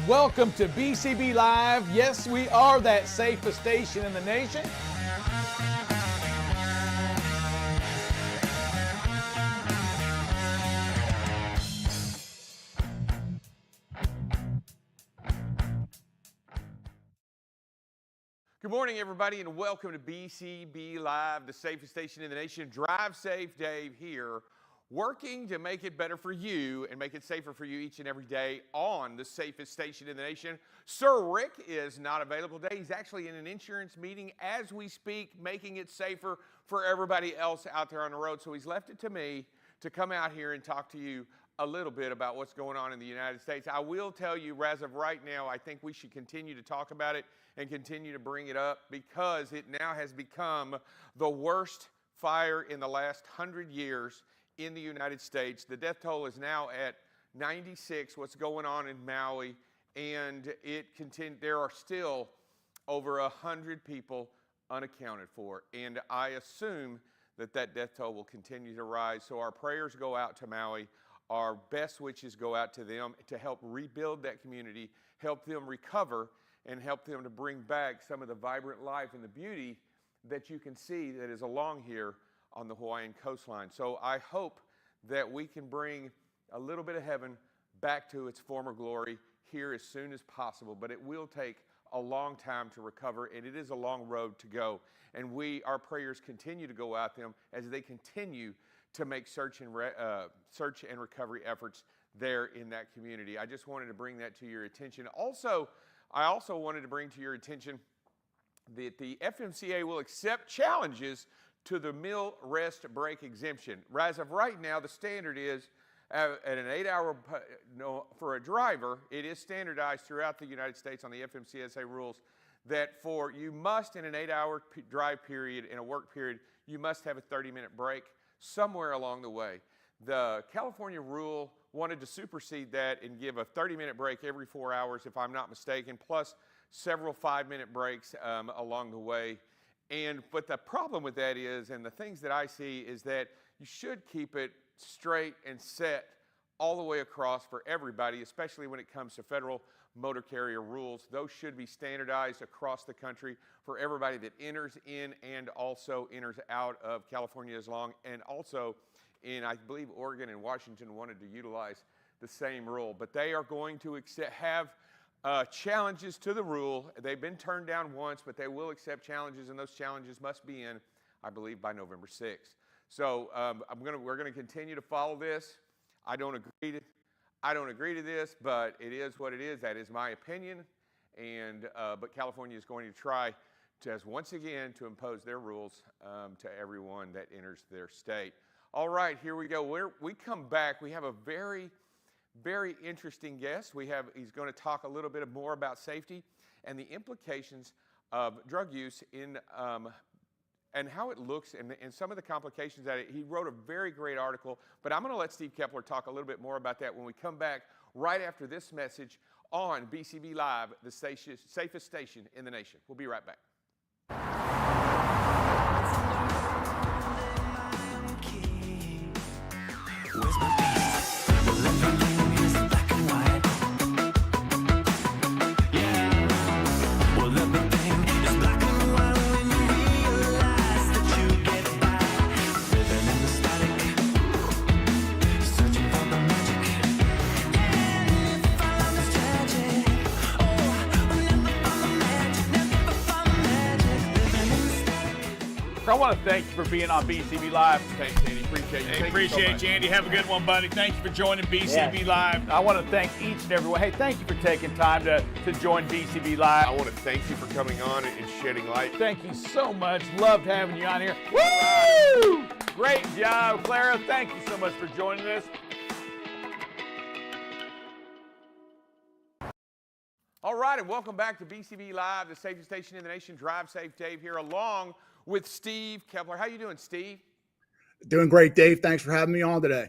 Welcome to BCB Live. Yes, we are that safest station in the nation. Good morning, everybody, and welcome to BCB Live, the safest station in the nation. Drive Safe Dave here, working to make it better for you and make it safer for you each and every day on the safest station in the nation. Sir Rick is not available today. He's actually in an insurance meeting as we speak, making it safer for everybody else out there on the road. So he's left it to me to come out here and talk to you a little bit about what's going on in the United States. I will tell you, as of right now, I think we should continue to talk about it and continue to bring it up because it now has become the worst fire in the last 100 years in the United States. The death toll is now at 96, what's going on in Maui, and there are still over 100 people unaccounted for, and I assume that death toll will continue to rise. So our prayers go out to Maui. Our best wishes go out to them to help rebuild that community, help them recover, and help them to bring back some of the vibrant life and the beauty that you can see that is along here on the Hawaiian coastline. So I hope that we can bring a little bit of heaven back to its former glory here as soon as possible, but it will take a long time to recover, and it is a long road to go. And our prayers continue to go out to them as they continue to make search and recovery efforts there in that community. I just wanted to bring that to your attention. I also wanted to bring to your attention that the FMCA will accept challenges to the meal rest break exemption. As of right now, the standard is at an 8-hour, for a driver, it is standardized throughout the United States on the FMCSA rules that you must, in an 8-hour drive period, in a work period, you must have a 30-minute break somewhere along the way. The California rule wanted to supersede that and give a 30-minute break every 4 hours, if I'm not mistaken, plus several 5-minute breaks along the way. But the problem with that is, and the things that I see, is that you should keep it straight and set all the way across for everybody, especially when it comes to federal motor carrier rules. Those should be standardized across the country for everybody that enters in and also enters out of California, and also in, I believe, Oregon and Washington wanted to utilize the same rule. But they are going to have challenges to the rule. They've been turned down once, but they will accept challenges, and those challenges must be in, I believe, by November 6th. So we're going to continue to follow this. I don't agree to this, but it is what it is. That is my opinion. But California is going to try once again to impose their rules to everyone that enters their state. All right, here we go. We come back. We have a very, very interesting guest. He's going to talk a little bit more about safety and the implications of drug use and how it looks and some of the complications that he wrote a very great article, but I'm going to let Steve Kepler talk a little bit more about that when we come back right after this message on BCB Live, the safest station in the nation. We'll be right back. I want to thank you for being on BCB Live. Thanks, Andy. Appreciate you. Hey, appreciate you, Andy. Have a good one, buddy. Thank you for joining BCB Live. I want to thank each and every one. Hey, thank you for taking time to join BCB Live. I want to thank you for coming on and shedding light. Thank you so much. Loved having you on here. Woo! Great job, Clara. Thank you so much for joining us. All right, and welcome back to BCB Live, the safest station in the nation. Drive Safe Dave here along with Steve Kepler. How you doing, Steve? Doing great, Dave. Thanks for having me on today.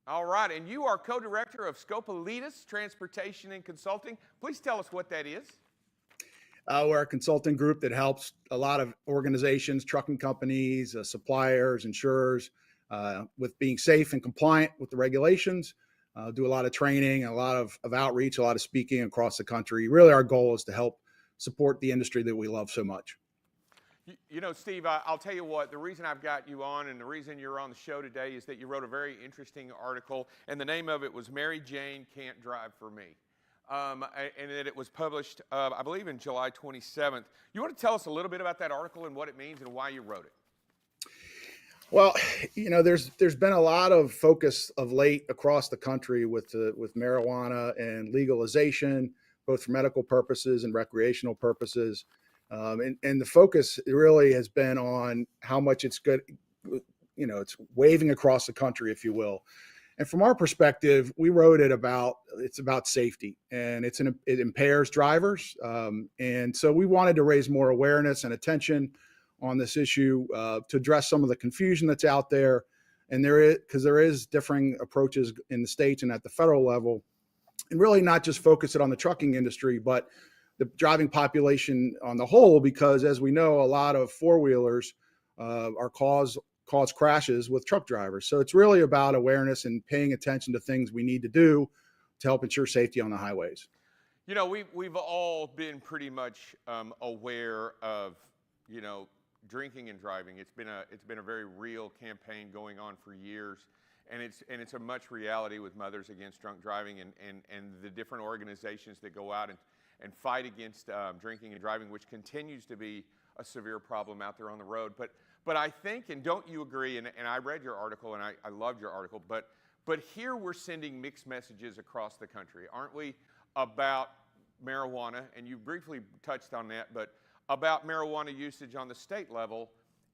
All right, and you are co-director of Scopolitas Transportation and Consulting. Please tell us what that is. We're a consulting group that helps a lot of organizations, trucking companies, suppliers, insurers, with being safe and compliant with the regulations, do a lot of training, a lot of outreach, a lot of speaking across the country. Really, our goal is to help support the industry that we love so much. You know, Steve, I'll tell you what, the reason I've got you on and the reason you're on the show today is that you wrote a very interesting article, and the name of it was Mary Jane Can't Drive for Me. And that it was published, I believe, in July 27th. You want to tell us a little bit about that article and what it means and why you wrote it? Well, there's been a lot of focus of late across the country with marijuana and legalization, both for medical purposes and recreational purposes. And the focus really has been on how much it's good, it's waving across the country, if you will. And from our perspective, we wrote it's about safety, and it impairs drivers. And so we wanted to raise more awareness and attention on this issue to address some of the confusion that's out there. And there is differing approaches in the states and at the federal level, and really not just focus it on the trucking industry, but the driving population on the whole, because as we know, a lot of four-wheelers cause crashes with truck drivers. So it's really about awareness and paying attention to things we need to do to help ensure safety on the highways. You know, we've all been pretty much aware of, drinking and driving. It's been a very real campaign going on for years, and it's a much reality with Mothers Against Drunk Driving and the different organizations that go out and fight against drinking and driving, which continues to be a severe problem out there on the road. But I think, and don't you agree, and I read your article and I loved your article, but here we're sending mixed messages across the country, aren't we, about marijuana, and you briefly touched on that, but about marijuana usage on the state level,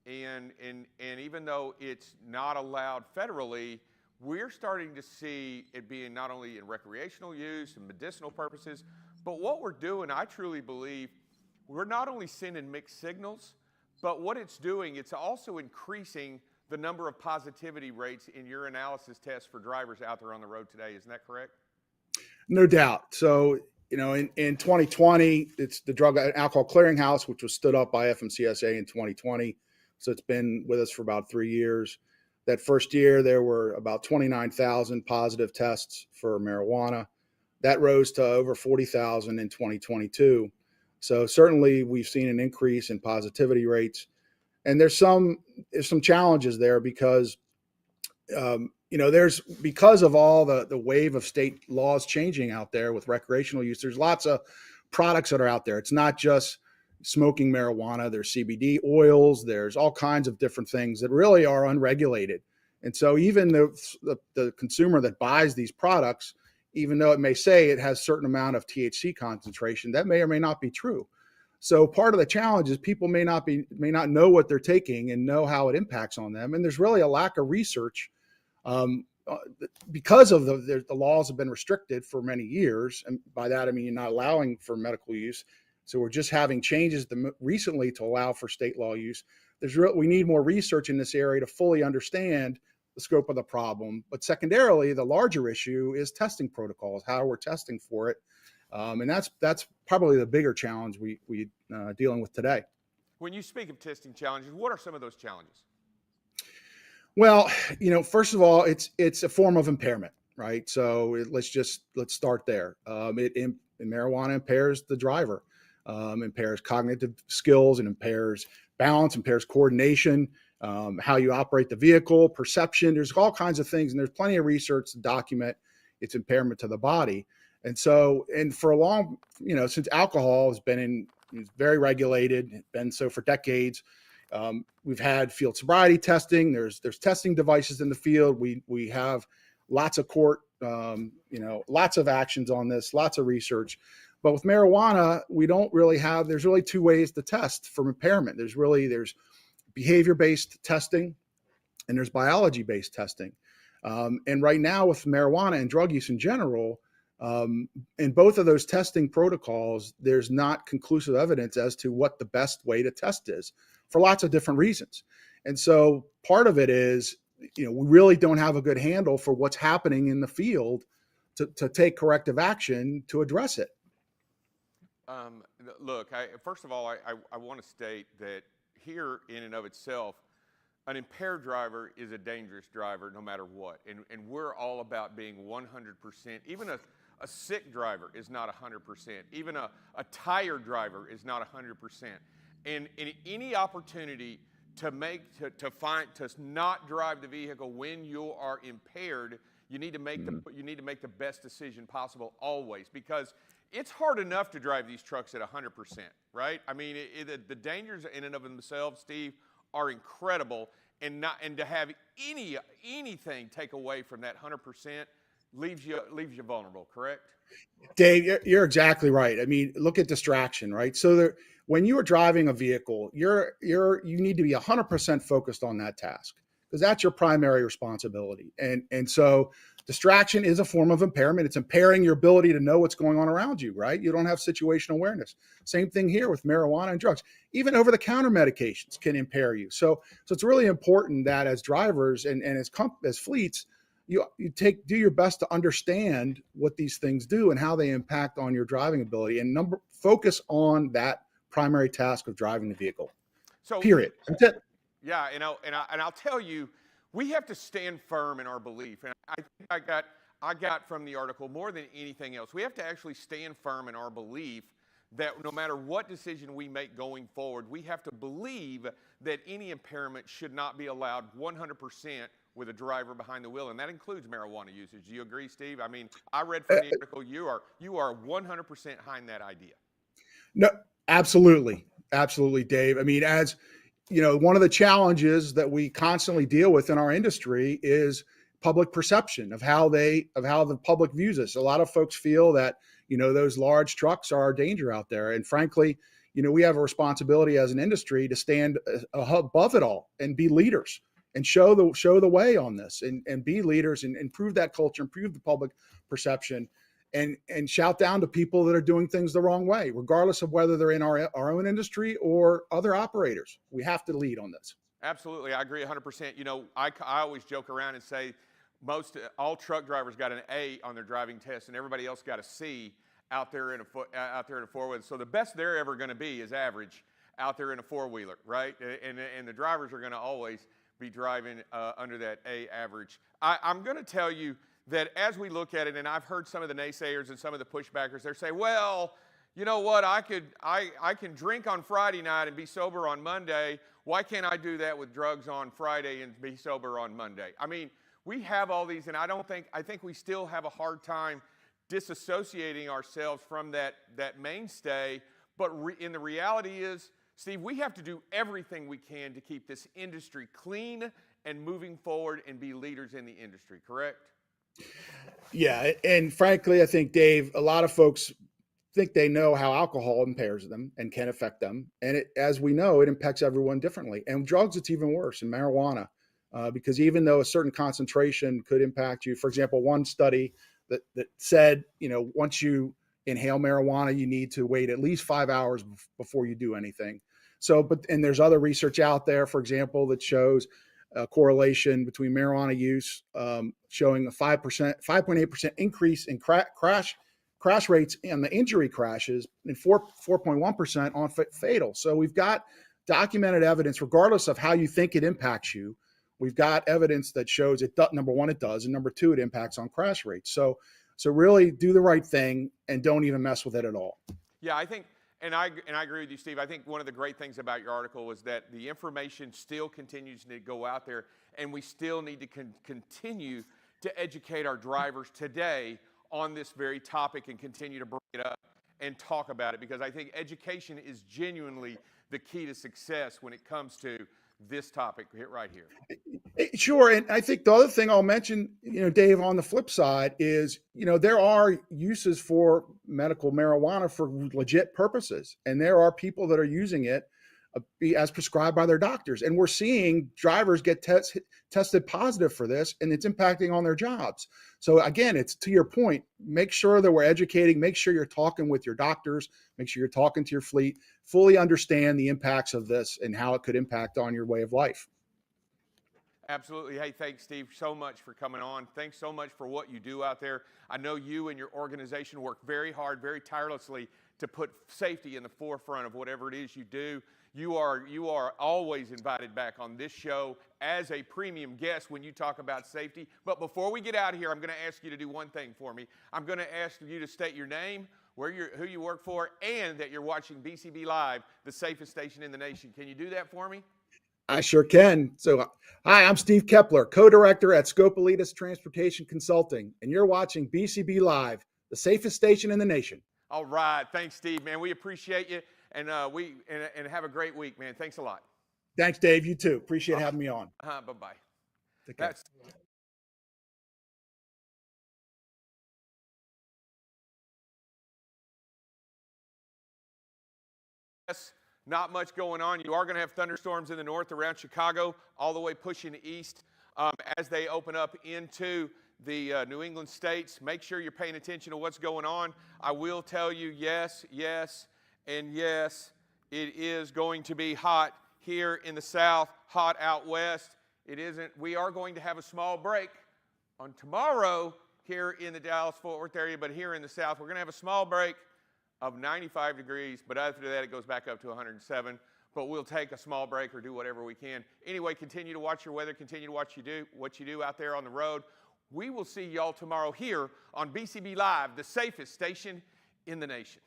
and even though it's not allowed federally, we're starting to see it being not only in recreational use and medicinal purposes, but what we're doing, I truly believe, we're not only sending mixed signals, but what it's doing, it's also increasing the number of positivity rates in your analysis tests for drivers out there on the road today. Isn't that correct? No doubt. So, in 2020, it's the Drug and Alcohol Clearinghouse, which was stood up by FMCSA in 2020. So it's been with us for about 3 years. That first year, there were about 29,000 positive tests for marijuana. That rose to over 40,000 in 2022. So certainly we've seen an increase in positivity rates. And there's some challenges there because, because of all the wave of state laws changing out there with recreational use, there's lots of products that are out there. It's not just smoking marijuana. There's CBD oils. There's all kinds of different things that really are unregulated. And so even the consumer that buys these products, even though it may say it has a certain amount of THC concentration, that may or may not be true. So part of the challenge is people may not know what they're taking and know how it impacts on them. And there's really a lack of research because of the laws have been restricted for many years. And by that, I mean, you're not allowing for medical use. So we're just having changes recently to allow for state law use. We need more research in this area to fully understand the scope of the problem. But secondarily, the larger issue is testing protocols, how we're testing for it. And that's probably the bigger challenge we dealing with today. When you speak of testing challenges, what are some of those challenges? Well, first of all, it's a form of impairment, right? So let's start there. Marijuana impairs the driver, impairs cognitive skills, and impairs balance, impairs coordination, how you operate the vehicle, perception. There's all kinds of things, and there's plenty of research to document its impairment to the body. And so, for a long, since alcohol has been it's very regulated, been so for decades. We've had field sobriety testing. There's testing devices in the field. We have lots of court, lots of actions on this, lots of research. But with marijuana, we don't really have. There's really two ways to test for impairment. There's behavior-based testing, and there's biology-based testing. And right now with marijuana and drug use in general, in both of those testing protocols, there's not conclusive evidence as to what the best way to test is for lots of different reasons. And so part of it is, we really don't have a good handle for what's happening in the field to take corrective action to address it. Look, first of all, I want to state that here in and of itself, an impaired driver is a dangerous driver no matter what. And we're all about being 100%. Even a sick driver is not 100%. Even a tired driver is not 100%. And any opportunity to not drive the vehicle when you are impaired, you need to make the best decision possible always, because it's hard enough to drive these trucks at 100%, right? I mean, the dangers in and of themselves, Steve, are incredible, and to have anything take away from that 100% leaves you vulnerable. Correct? Dave, you're exactly right. I mean, look at distraction, right? So when you are driving a vehicle, you need to be 100% focused on that task, because that's your primary responsibility. And so distraction is a form of impairment. It's impairing your ability to know what's going on around you, right? You don't have situational awareness. Same thing here with marijuana and drugs. Even over-the-counter medications can impair you. So it's really important that as drivers and as fleets, you do your best to understand what these things do and how they impact on your driving ability, and focus on that primary task of driving the vehicle. So period. That's it. Yeah, and I'll tell you, we have to stand firm in our belief. And I think I got from the article more than anything else, we have to actually stand firm in our belief that no matter what decision we make going forward, we have to believe that any impairment should not be allowed 100% with a driver behind the wheel, and that includes marijuana usage. Do you agree, Steve? I mean, I read from the article, you are 100% behind that idea. No, absolutely, Dave. I mean, as you know, one of the challenges that we constantly deal with in our industry is public perception of how the public views us. A lot of folks feel that, those large trucks are a danger out there, and frankly, we have a responsibility as an industry to stand above it all and be leaders and show the way on this, and be leaders and improve that culture, improve the public perception, and shout down to people that are doing things the wrong way, regardless of whether they're in our own industry or other operators. We have to lead on this. Absolutely, I agree 100%. I always joke around and say all truck drivers got an A on their driving test, and everybody else got a C out there in a four-wheeler. So the best they're ever going to be is average out there in a four-wheeler, right? And the drivers are going to always be driving under that A average. I'm going to tell you that as we look at it, and I've heard some of the naysayers and some of the pushbackers, they're saying, well, you know what, I can drink on Friday night and be sober on Monday. Why can't I do that with drugs on Friday and be sober on Monday? I mean, we have all these, and I think we still have a hard time disassociating ourselves from that mainstay. But in the reality is, Steve, we have to do everything we can to keep this industry clean and moving forward and be leaders in the industry, correct? Yeah, and frankly, I think, Dave, a lot of folks think they know how alcohol impairs them and can affect them. And as we know, it impacts everyone differently. And drugs, it's even worse, in marijuana, because even though a certain concentration could impact you, for example, one study that said, once you inhale marijuana, you need to wait at least 5 hours before you do anything. And there's other research out there, for example, that shows a correlation between marijuana use, showing a 5.8% increase in crash rates and the injury crashes, and 4.1% on fatal. So we've got documented evidence, regardless of how you think it impacts you. We've got evidence that shows it. Number one, it does, and number two, it impacts on crash rates. So really do the right thing and don't even mess with it at all. Yeah, I think. And I agree with you, Steve. I think one of the great things about your article was that the information still continues to go out there, and we still need to continue to educate our drivers today on this very topic and continue to bring it up and talk about it, because I think education is genuinely the key to success when it comes to this topic right here. Sure. And I think the other thing I'll mention, Dave, on the flip side is, there are uses for medical marijuana for legit purposes. And there are people that are using it as prescribed by their doctors. And we're seeing drivers get tested positive for this, and it's impacting on their jobs. So again, it's to your point, make sure that we're educating, make sure you're talking with your doctors, make sure you're talking to your fleet, fully understand the impacts of this and how it could impact on your way of life. Absolutely. Hey, thanks, Steve, so much for coming on. Thanks so much for what you do out there. I know you and your organization work very hard, very tirelessly to put safety in the forefront of whatever it is you do. You are always invited back on this show as a premium guest when you talk about safety. But before we get out of here, I'm going to ask you to do one thing for me. I'm going to ask you to state your name, who you work for, and that you're watching BCB Live, the safest station in the nation. Can you do that for me? I sure can. So, hi, I'm Steve Kepler, co-director at Scopolitas Transportation Consulting, and you're watching BCB Live, the safest station in the nation. All right. Thanks, Steve, man. We appreciate you, and have a great week, man. Thanks a lot. Thanks, Dave. You too. Appreciate having me on. Bye-bye. Take care. Not much going on. You are going to have thunderstorms in the north around Chicago, all the way pushing east as they open up into the New England states. Make sure you're paying attention to what's going on. I will tell you, yes, and yes, it is going to be hot here in the south, hot out west. It isn't. We are going to have a small break on tomorrow here in the Dallas-Fort Worth area, but here in the south, we're going to have a small break of 95 degrees, but after that, it goes back up to 107. But we'll take a small break or do whatever we can. Anyway, continue to watch your weather. Continue to what you do out there on the road. We will see y'all tomorrow here on BCB Live, the safest station in the nation.